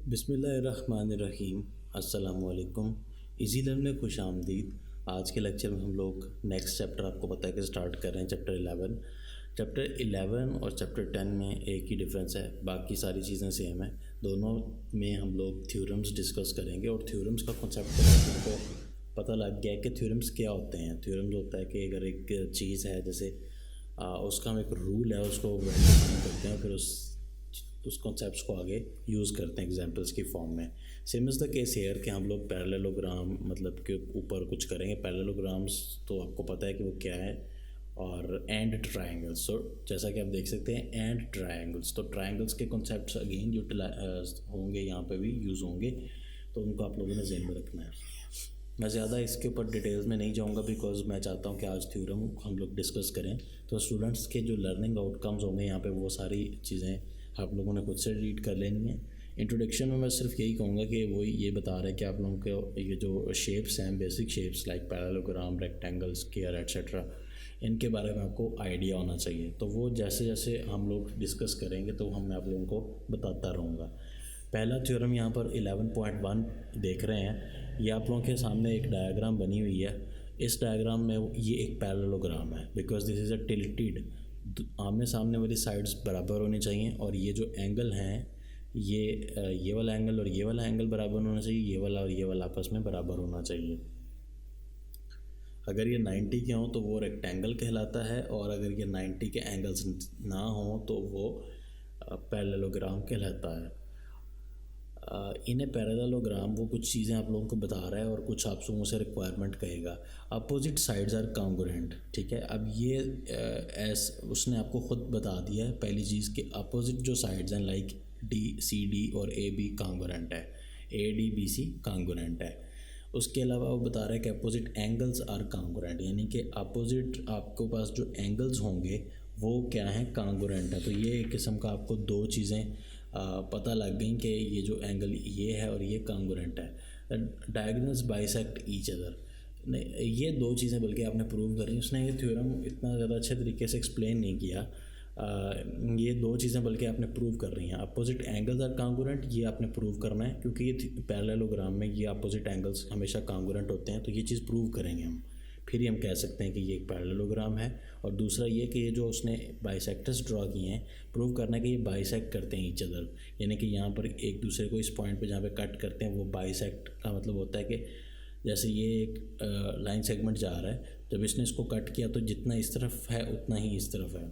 बिस्मिल्लाहिर्रहमानिर्रहीम। अस्सलामुअलैकुम। Easy learn में खुश आमदीद। आज के लेक्चर में हम लोग नेक्स्ट चैप्टर आपको पता है कि स्टार्ट कर रहे हैं चैप्टर 11। चैप्टर 11 और चैप्टर 10 में एक ही डिफरेंस है, बाकी सारी चीज़ें सेम है। दोनों में हम लोग थ्योरम्स डिस्कस करेंगे और थ्योरम्स का कॉन्सेप्ट आपको पता लग गया है कि थ्योरम्स क्या होते हैं। थ्योरम्स होता है कि अगर एक चीज़ है, जैसे उसका हम एक रूल है, उसको डिफाइन करते हैं, फिर उस कॉन्सेप्ट्स को आगे यूज़ करते हैं एग्जांपल्स की फॉर्म में। Same is the case hair कि हम लोग पैरेललोग्राम मतलब के ऊपर कुछ करेंगे। पैरेललोग्राम्स तो आपको पता है कि वो क्या है, और एंड ट्रायंगल्स। तो जैसा कि आप देख सकते हैं एंड ट्रायंगल्स, तो ट्रायंगल्स के कॉन्सेप्ट्स अगेन यूटिलाइज होंगे, यहाँ पे भी यूज़ होंगे, तो उनको आप लोगों ने ज़हन में रखना है। मैं ज़्यादा इसके ऊपर डिटेल्स में नहीं जाऊँगा बिकॉज मैं चाहता हूँ कि आज थ्योरम हम लोग डिस्कस करें, तो स्टूडेंट्स के जो लर्निंग आउटकम्स होंगे यहाँ पे वो सारी चीज़ें आप लोगों ने खुद से रीड कर लेनी है। इंट्रोडक्शन में मैं सिर्फ यही कहूँगा कि वो ये बता रहा है कि आप लोगों के ये जो शेप्स हैं, basic shapes like parallelogram, rectangle, square etcetera, इनके बारे में आपको आइडिया होना चाहिए। तो वो जैसे जैसे हम लोग डिस्कस करेंगे तो मैं आप लोगों को बताता रहूँगा। पहला थ्योरम यहाँ पर 11.1 देख रहे हैं, ये आप लोगों के सामने एक डायग्राम बनी हुई है। इस डायग्राम में ये एक पैरेललोग्राम है because this is a tilted, आमने सामने वाली साइड्स बराबर होनी चाहिए, और ये जो एंगल हैं ये वाला एंगल और ये वाला एंगल बराबर होना चाहिए, ये वाला और ये वाला आपस में बराबर होना चाहिए। अगर ये 90 के हों तो वो रेक्टेंगल कहलाता है, और अगर ये 90 के एंगल्स ना हों तो वो पैरेललोग्राम कहलाता है। इन्हें पैरेललोग्राम वो कुछ चीज़ें आप लोगों को बता रहा है और कुछ आप लोगों से रिक्वायरमेंट कहेगा। अपोजिट साइड्स आर कॉन्ग्रुएंट, ठीक है। अब ये उसने आपको ख़ुद बता दिया है पहली चीज़ कि अपोजिट जो साइड्स हैं लाइक डी सी डी और ए बी कॉन्ग्रुएंट है, A D B C congruent है। उसके अलावा वो बता रहा है कि अपोजिट एंगल्स आर कॉन्ग्रुएंट, यानी कि अपोजिट आपके पास जो एंगल्स होंगे वो क्या हैं, कॉन्ग्रुएंट है। तो ये एक किस्म का आपको दो चीज़ें पता लग गई कि ये जो एंगल ये है और ये कॉन्ग्रुएंट है। डायगोनल्स बाइसेक्ट ईच अदर, नहीं ये दो चीज़ें बल्कि आपने प्रूव करी। उसने ये थ्योरम इतना ज़्यादा अच्छे तरीके से एक्सप्लेन नहीं किया। ये दो चीज़ें बल्कि आपने प्रूव कर रही हैं। अपोजिट एंगल्स आर कॉन्ग्रुएंट, ये आपने प्रूव करना है क्योंकि ये पैरेललोग्राम में ये अपोजिट एंगल्स हमेशा कॉन्ग्रुएंट होते हैं, तो ये चीज़ प्रूव करेंगे हम, फिर ही हम कह सकते हैं कि ये एक पैरेललोग्राम है। और दूसरा ये कि ये जो उसने बाइसेक्टर्स ड्रॉ किए हैं, प्रूव करना है कि ये बाइसेक्ट करते हैं ईच अदर, यानी कि यहाँ पर एक दूसरे को इस पॉइंट पे जहाँ पे कट करते हैं वो बाइसेक्ट का मतलब होता है कि जैसे ये एक लाइन सेगमेंट जा रहा है, जब इसने इसको कट किया तो जितना इस तरफ है उतना ही इस तरफ है,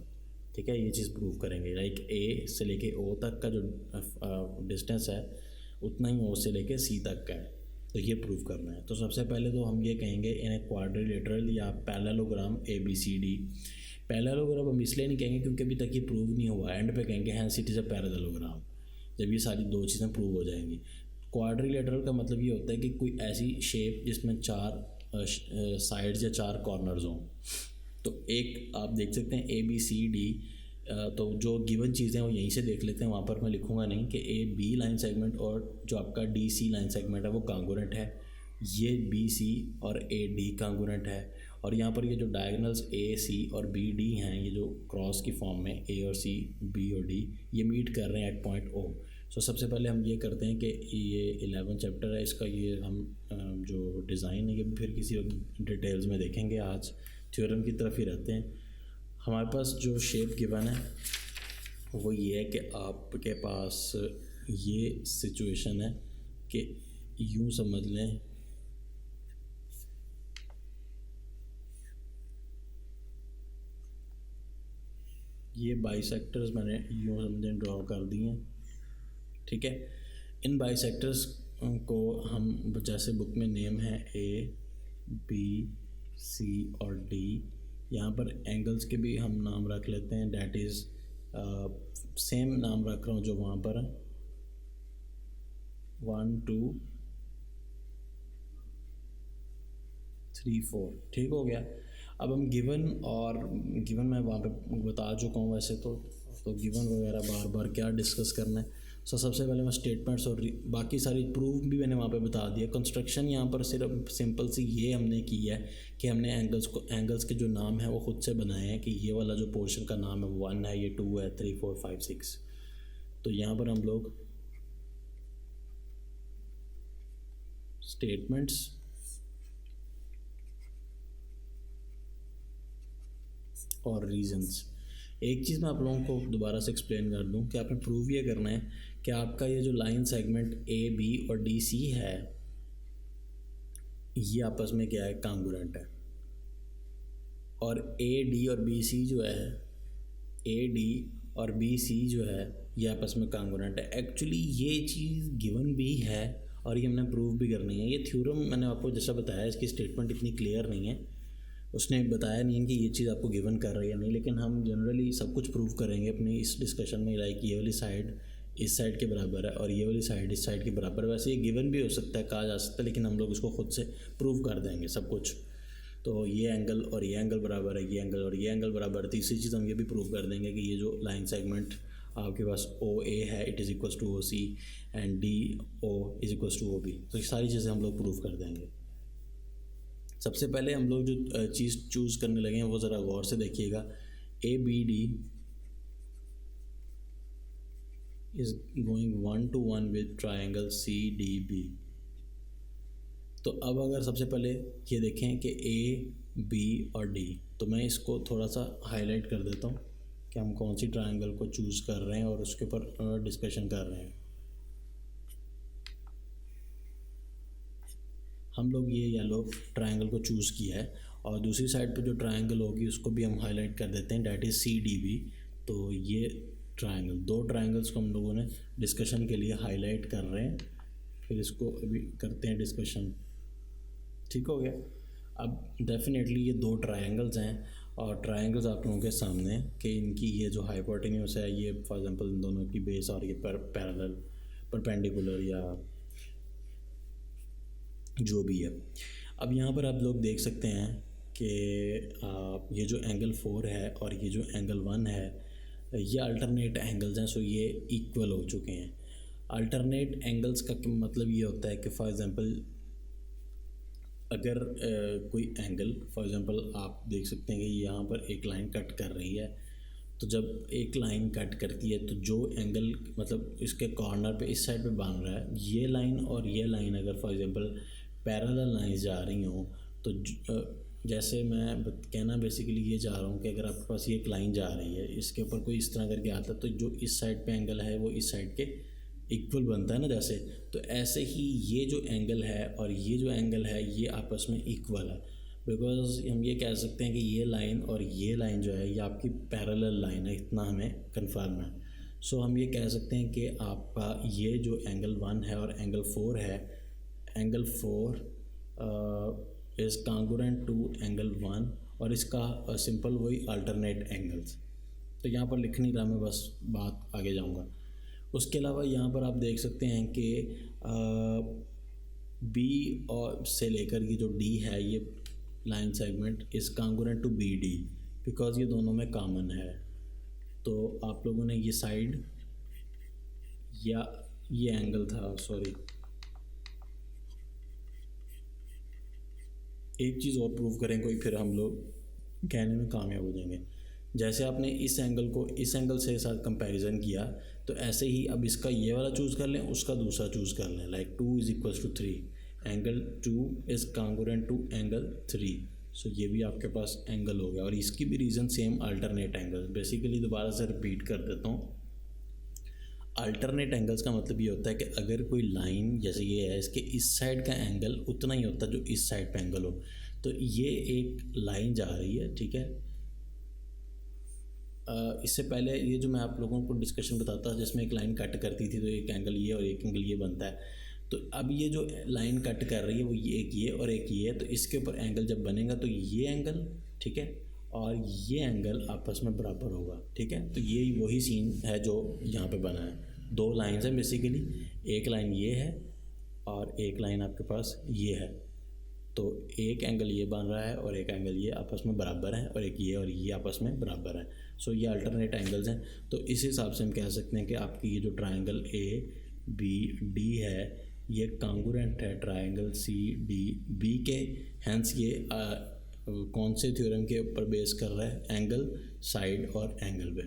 ठीक है। ये चीज़ प्रूव करेंगे, लाइक ए से लेके ओ तक का जो डिस्टेंस है उतना ही ओ से लेके सी तक का है, तो ये प्रूव करना है। तो सबसे पहले तो हम ये कहेंगे इन क्वाड्रिलेटरल या parallelogram A B C D. Parallelogram हम इसलिए नहीं कहेंगे क्योंकि अभी तक ये प्रूव नहीं हुआ, एंड पे कहेंगे hence it is a parallelogram जब ये सारी दो चीज़ें प्रूव हो जाएंगी। क्वाड्रिलेटरल का मतलब ये होता है कि कोई ऐसी शेप जिसमें चार साइड्स या चार कॉर्नर्स हों। तो एक आप देख सकते हैं ए बी सी डी, तो जो गिवन चीज़ें वो यहीं से देख लेते हैं, वहाँ पर मैं लिखूँगा नहीं कि ए बी लाइन सेगमेंट और जो आपका डी सी लाइन सेगमेंट है वो कॉन्ग्रुएंट है, ये बी सी और ए डी कॉन्ग्रुएंट है। और यहाँ पर ये जो डायगोनल्स ए सी और बी डी हैं, ये जो क्रॉस की फॉर्म में ए और सी, बी और डी, ये मीट कर रहे हैं एट पॉइंट ओ। सो सबसे पहले हम ये करते हैं कि ये 11 चैप्टर है, इसका ये हम जो डिज़ाइन है ये फिर किसी डिटेल्स में देखेंगे। आज थ्योरम की तरफ ही रहते हैं। हमारे पास जो शेप गिवन है वो ये है कि आपके पास ये सिचुएशन है कि यूँ समझ लें ये बाइसेक्टर्स मैंने यूँ समझें ड्रॉ कर दिए हैं, ठीक है। इन बाइसेक्टर्स को हम जैसे बुक में नेम है ए बी सी और डी, यहाँ पर एंगल्स के भी हम नाम रख लेते हैं, डैट इज़ सेम नाम रख रहा हूँ जो वहाँ पर है 1 2 3 4, ठीक हो गया। अब हम गिवन मैं वहाँ पे बता चुका हूँ वैसे तो गिवन वगैरह बार बार क्या डिस्कस करना है। सबसे पहले मैं स्टेटमेंट्स और बाकी सारी प्रूफ भी मैंने वहाँ पे बता दिया। कंस्ट्रक्शन यहाँ पर सिर्फ सिंपल सी ये हमने की है कि हमने एंगल्स के जो नाम है वो ख़ुद से बनाए हैं कि ये वाला जो पोर्शन का नाम है 1 है, ये 2 है, 3 4 5 6। तो यहाँ पर हम लोग स्टेटमेंट्स और रीजंस। एक चीज़ मैं आप लोगों को दोबारा से एक्सप्लेन कर दूं कि आपने प्रूव ये करना है कि आपका ये जो लाइन सेगमेंट ए बी और डी सी है ये आपस में क्या है, कांगुरेंट है। और ए डी और बी सी जो है, ए डी और बी सी जो है ये आपस में कांगुरेंट है। एक्चुअली ये चीज़ गिवन भी है और ये हमने प्रूव भी करनी है। ये थ्योरम मैंने आपको जैसा बताया, इसकी स्टेटमेंट इतनी क्लियर नहीं है, उसने बताया नहीं है कि ये चीज़ आपको गिवन कर रही है नहीं, लेकिन हम जनरली सब कुछ प्रूव करेंगे अपनी इस डिस्कशन में। लाइक ये वाली साइड इस साइड के बराबर है और ये वाली साइड इस साइड के बराबर है। वैसे ये गिवन भी हो सकता है, कहा जा सकता है, लेकिन हम लोग इसको खुद से प्रूव कर देंगे सब कुछ। तो ये एंगल और ये एंगल बराबर है, ये एंगल और ये एंगल बराबर है। तीसरी चीज़ हम ये भी प्रूव कर देंगे कि ये जो लाइन सेगमेंट आपके पास ओ ए है it is equals to O C and D O is equals to O B. तो ये सारी चीज़ें हम लोग प्रूव कर देंगे। सबसे पहले हम लोग जो चीज़ चूज़ करने लगे हैं वो ज़रा गौर से देखिएगा। A B D is going 1 to 1 with triangle C D B. तो अब अगर सबसे पहले ये देखें कि ए बी और डी, तो मैं इसको थोड़ा सा हाईलाइट कर देता हूँ कि हम कौन सी ट्राइंगल को चूज़ कर रहे हैं और उसके ऊपर डिस्कशन कर रहे हैं। हम लोग ये येलो ट्राइंगल को चूज़ किया है और दूसरी साइड पे जो ट्राइंगल होगी उसको भी हम हाईलाइट कर देते हैं, that is C D B. तो ये ट्राइंगल, दो ट्राइंगल्स को हम लोगों ने डिस्कशन के लिए हाईलाइट कर रहे हैं, फिर इसको अभी करते हैं डिस्कशन। ठीक हो गया। अब डेफिनेटली ये दो ट्रायंगल्स हैं और ट्रायंगल्स आप लोगों के सामने कि इनकी ये जो हाइपोटेन्यूस है ये फॉर एग्जांपल इन दोनों की बेस और ये पैरेलल परपेंडिकुलर या जो भी है। अब यहाँ पर आप लोग देख सकते हैं कि ये जो एंगल 4 है और ये जो एंगल 1 है ये अल्टरनेट एंगल्स हैं। सो ये इक्वल हो चुके हैं। अल्टरनेट एंगल्स का मतलब ये होता है कि फॉर एग्ज़ाम्पल अगर कोई एंगल फॉर एग्ज़ाम्पल आप देख सकते हैं कि यहाँ पर एक लाइन कट कर रही है, तो जब एक लाइन कट करती है तो जो एंगल मतलब इसके कॉर्नर पे इस साइड पे बन रहा है, ये लाइन और ये लाइन अगर फॉर एग्ज़ाम्पल पैरेलल लाइन जा रही हों तो जैसे मैं कहना बेसिकली ये चाह रहा हूँ कि अगर आपके पास ये एक लाइन जा रही है, इसके ऊपर कोई इस तरह करके आता है तो जो इस साइड पे एंगल है वो इस साइड के इक्वल बनता है ना जैसे। तो ऐसे ही ये जो एंगल है और ये जो एंगल है ये आपस में इक्वल है, बिकॉज हम ये कह सकते हैं कि ये लाइन और ये लाइन जो है ये आपकी पैरेलल लाइन है, इतना हमें कंफर्म है। सो हम ये कह सकते हैं कि आपका ये जो एंगल 1 है और एंगल 4 है, angle 4 is congruent to angle 1 और इसका सिंपल वही अल्टरनेट एंगल्स। तो यहाँ पर लिख नहीं रहा मैं, बस बात आगे जाऊँगा। उसके अलावा यहाँ पर आप देख सकते हैं कि बी और से लेकर ये जो डी है ये line segment is congruent to B D, because ये दोनों में कॉमन है। तो आप लोगों ने ये साइड या ये एंगल था, सॉरी एक चीज़ और प्रूव करेंगे फिर हम लोग कहने में कामयाब हो जाएंगे। जैसे आपने इस एंगल को इस एंगल से साथ कंपैरिजन किया तो ऐसे ही अब इसका ये वाला चूज़ कर लें, उसका दूसरा चूज़ कर लें। Like 2 is equals to 3, angle 2 is congruent to angle 3। So ये भी आपके पास एंगल हो गया और इसकी भी reason same alternate angle. Basically दोबारा से रिपीट कर देता हूँ, अल्टरनेट एंगल्स का मतलब ये होता है कि अगर कोई लाइन जैसे ये है इसके इस साइड का एंगल उतना ही होता है जो इस साइड पे एंगल हो। तो ये एक लाइन जा रही है, ठीक है। इससे पहले ये जो मैं आप लोगों को डिस्कशन बताता जिसमें एक लाइन कट करती थी तो एक एंगल ये और एक एंगल ये बनता है। तो अब ये जो लाइन कट कर रही है वो ये एक ये और एक ये है, तो इसके ऊपर एंगल जब बनेगा तो ये एंगल, ठीक है, और ये एंगल आपस में बराबर होगा, ठीक है। तो ये वही सीन है जो यहाँ पे बना है। दो लाइंस हैं बेसिकली, एक लाइन ये है और एक लाइन आपके पास ये है। तो एक एंगल ये बन रहा है और एक एंगल ये आपस में बराबर है और ये आपस में बराबर है। सो ये अल्टरनेट एंगल्स हैं। तो इस हिसाब से हम कह सकते हैं कि आपकी ये जो ट्रायंगल ए बी डी है ये कांगुरेंट है ट्रायंगल सी डी बी के। हैंस ये कौन से थ्योरम के ऊपर बेस कर रहा है? एंगल, साइड और एंगल पे।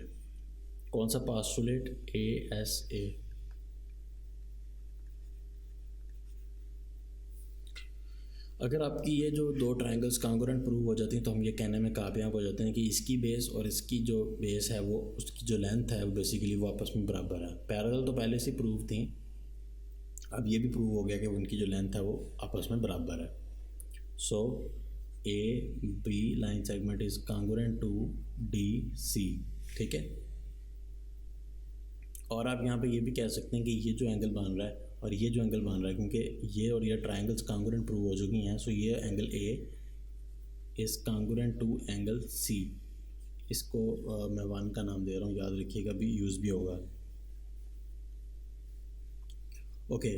कौन सा पास्टुलेट? ASA। अगर आपकी ये जो दो ट्रायंगल्स कांग्रुएंट प्रूव हो जाती हैं तो हम ये कहने में कामयाब हो जाते हैं कि इसकी बेस और इसकी जो बेस है वो उसकी जो लेंथ है वो बेसिकली वो आपस में बराबर है। पैरेलल तो पहले से प्रूव थी, अब ये भी प्रूव हो गया कि उनकी जो लेंथ है वो आपस में बराबर है। So A B line segment is congruent to D C, ठीक है। और आप यहाँ पे ये भी कह सकते हैं कि ये जो एंगल बन रहा है और ये जो एंगल बन रहा है, क्योंकि ये और ये ट्रायंगल्स कांग्रुएंट प्रूव हो चुकी हैं, सो ये angle A is congruent to angle C. इसको मैं 1 का नाम दे रहा हूँ, याद रखिएगा, भी यूज़ भी होगा। ओके,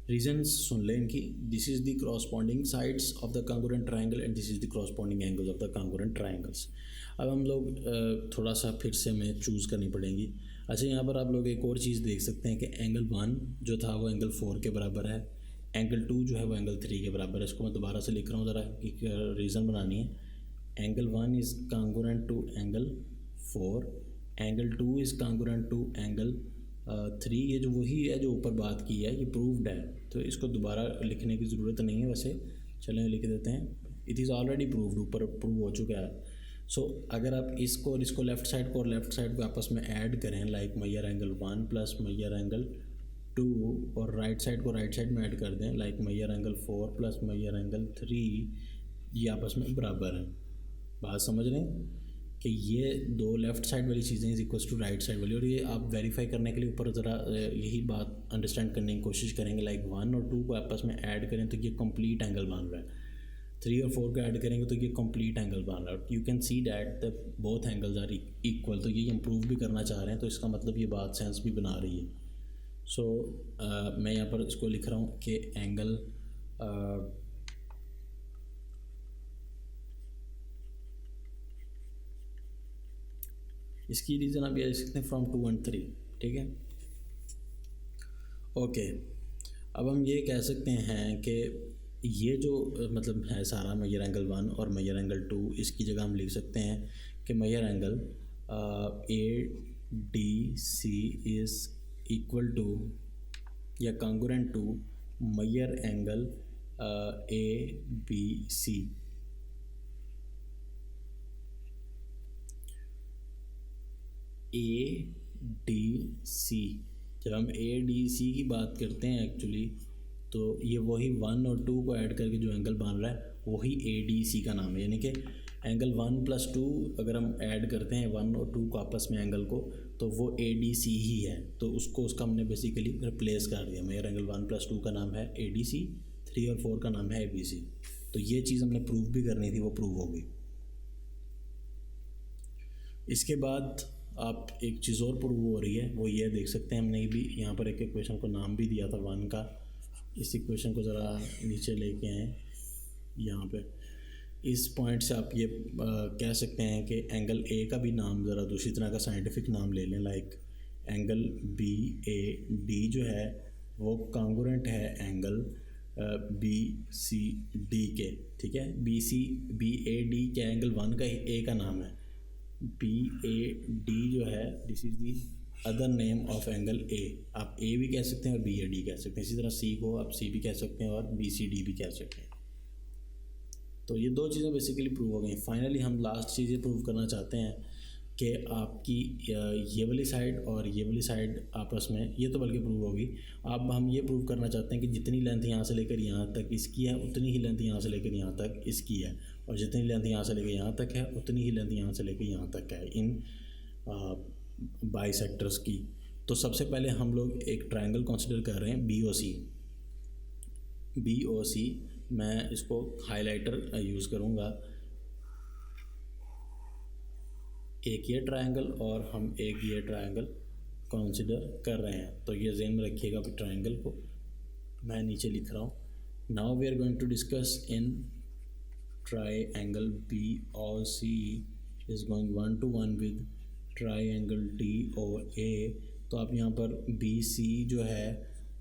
रीजन्स सुन लें इनकी। This is the corresponding sides of the congruent triangle and this is the corresponding angles of the congruent triangles. अब हम लोग थोड़ा सा फिर से हमें चूज़ करनी पड़ेंगी। अच्छा, यहाँ पर आप लोग एक और चीज़ देख सकते हैं कि एंगल 1 जो था वो एंगल 4 के बराबर है, एंगल 2 जो है वो एंगल 3 के बराबर है। इसको मैं दोबारा से लिख रहा हूँ, ज़रा एक रीज़न बनानी है। Angle 1 is congruent to angle 4, angle 2 is congruent to angle 3। ये जो वही है जो ऊपर बात की है, ये प्रूव्ड है, तो इसको दोबारा लिखने की ज़रूरत नहीं है। वैसे चलें लिख देते हैं, इट इज़ ऑलरेडी प्रूव्ड, ऊपर प्रूव हो चुका है। सो अगर आप इसको और इसको लेफ़्ट साइड को और लेफ़्ट साइड को आपस में ऐड करें, like Maihar angle 1 plus Maihar angle 2, और राइट साइड को राइट साइड में ऐड कर दें, like Maihar angle 4 plus Maihar angle 3, ये आपस में बराबर है। बात समझ रहे हैं कि ये दो लेफ़्ट साइड वाली चीज़ें is equals to right side वाली, और ये आप वेरीफाई करने के लिए ऊपर ज़रा यही बात अंडरस्टैंड करने की कोशिश करेंगे। लाइक 1 और 2 को आपस में ऐड करें तो ये कंप्लीट एंगल बन रहा है, 3 और 4 को ऐड करेंगे तो ये कंप्लीट एंगल बन रहा है। You can see that the both angles are equal, तो ये इम्प्रूव भी करना चाह रहे हैं, तो इसका मतलब ये बात सेंस भी बना रही है। सो मैं यहाँ पर इसको लिख रहा हूँ कि एंगल इसकी रीज़न आप ये लिख सकते हैं फ्रॉम 2 and 3, ठीक है। ओके, अब हम ये कह सकते हैं कि ये जो मतलब है सारा मैयर एंगल 1 और मैयर एंगल 2, इसकी जगह हम लिख सकते हैं कि measure angle ADC is equal to या congruent to measure angle ABC। ADC, जब हम ADC की बात करते हैं एक्चुअली, तो ये वही 1 और 2 को ऐड करके जो एंगल बन रहा है वही ADC का नाम है। यानी कि एंगल 1 + 2 अगर हम ऐड करते हैं 1 और 2 को आपस में एंगल को, तो वो ADC ही है, तो उसका हमने बेसिकली रिप्लेस कर दिया। मेरा एंगल 1 + 2 का नाम है ADC, 3 और 4 का नाम है ABC। तो ये चीज़ हमने प्रूव भी करनी थी, वो प्रूव हो गई। इसके बाद आप एक चीज़ और प्रूव हो रही है, वो ये देख सकते हैं, हमने भी यहाँ पर एक इक्वेशन को नाम भी दिया था 1 का। इस इक्वेशन को ज़रा नीचे लेके आएँ, यहाँ पे इस पॉइंट से आप ये कह सकते हैं कि एंगल ए का भी नाम ज़रा दूसरी तरह का साइंटिफिक नाम ले लें, लाइक एंगल BAD जो है वो कांग्रुएंट है एंगल BCD के, ठीक है। BAD के एंगल 1 का A का नाम है, BAD जो है this is the other name of angle A। आप A भी कह सकते हैं और BAD कह सकते हैं, इसी तरह C को आप C भी कह सकते हैं और BCD भी कह सकते हैं। तो ये दो चीज़ें बेसिकली प्रूव हो गई। फाइनली हम लास्ट चीज़ ये प्रूव करना चाहते हैं कि आपकी ये वाली साइड और ये वाली साइड आपस में, ये तो बल्कि प्रूव होगी, अब हम ये प्रूव करना चाहते हैं कि जितनी लेंथ यहाँ से लेकर यहाँ तक इसकी है उतनी ही लेंथ यहाँ से लेकर यहाँ तक इसकी है, और जितनी लेंथ यहाँ से लेकर यहाँ तक है उतनी ही लेंथ यहाँ से लेकर यहाँ तक है इन बाइसेक्टर्स की। तो सबसे पहले हम लोग एक ट्रायंगल कंसिडर कर रहे हैं BOC। मैं इसको हाइलाइटर यूज़ करूँगा, एक ये ट्रायंगल और हम एक ये ट्रायंगल कंसिडर कर रहे हैं। तो ये ज़हन में रखिएगा कि ट्रायंगल को मैं नीचे लिख रहा हूँ। Now we are going to discuss in triangle BOC is going 1 to 1 with triangle DOA। तो आप यहाँ पर BC जो है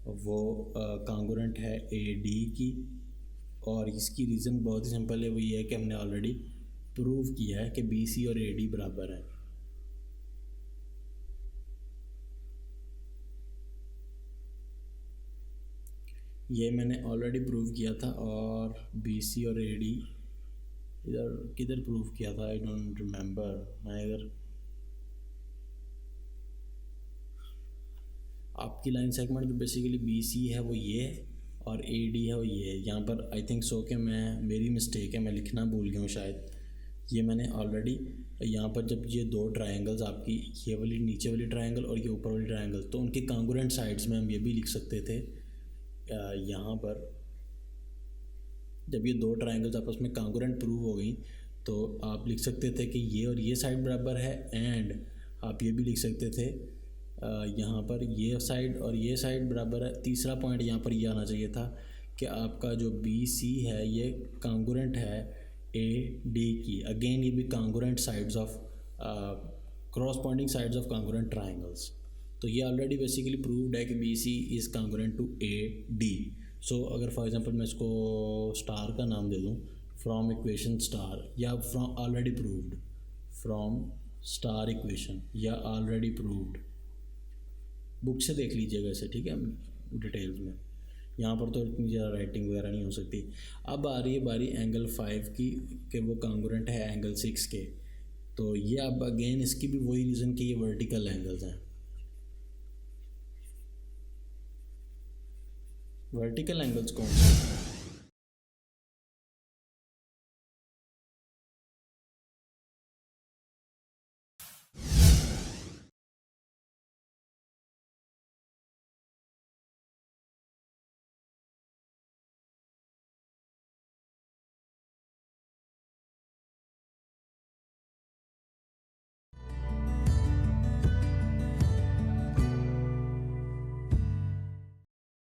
वो कांग्रुएंट है AD की, और इसकी रीज़न बहुत ही सिंपल है, वो ये है कि हमने ऑलरेडी प्रूव किया है कि BC और AD बराबर है। ये मैंने ऑलरेडी प्रूव किया था। और बी सी और ए डी इधर किधर प्रूव किया था, आई डोंट रिमेंबर। मैं अगर आपकी लाइन सेगमेंट जो बेसिकली बी सी है वो ये है और ए डी है वो ये है। यहाँ पर आई थिंक सो कि मेरी मिस्टेक है, मैं लिखना भूल गया हूँ शायद। ये मैंने ऑलरेडी यहाँ पर जब ये दो ट्रायंगल्स आपकी, ये वाली नीचे वाली ट्रायंगल और ये ऊपर वाली ट्रायंगल, तो उनके कांग्रुएंट साइड्स में हम ये भी लिख सकते थे। यहाँ पर जब ये दो ट्रायंगल्स आपस में कांग्रुएंट प्रूव हो गई तो आप लिख सकते थे कि ये और ये साइड बराबर है। एंड आप ये भी लिख सकते थे यहाँ पर ये साइड और ये साइड बराबर है। तीसरा पॉइंट यहाँ पर ये आना चाहिए था कि आपका जो बी सी है ये कांग्रुएंट है ए डी की। अगेन ये भी congruent sides of corresponding sides of congruent triangles. तो ये ऑलरेडी बेसिकली प्रूव्ड है कि B C is congruent to A D. So अगर फॉर एग्जांपल मैं इसको स्टार का नाम दे दूँ, फ्रॉम इक्वेशन स्टार या from already proved, from star equation या ऑलरेडी प्रूव्ड, बुक से देख लीजिएगा इसे, ठीक है, डिटेल्स में। यहाँ पर तो इतनी ज़्यादा राइटिंग वगैरह नहीं हो सकती। अब आ रही है बारी एंगल 5 की कि वो कांग्रुएंट है एंगल 6 के। तो ये अब अगेन इसकी भी वही रीज़न कि ये वर्टिकल एंगल्स हैं। वर्टिकल एंगल्स कौन से?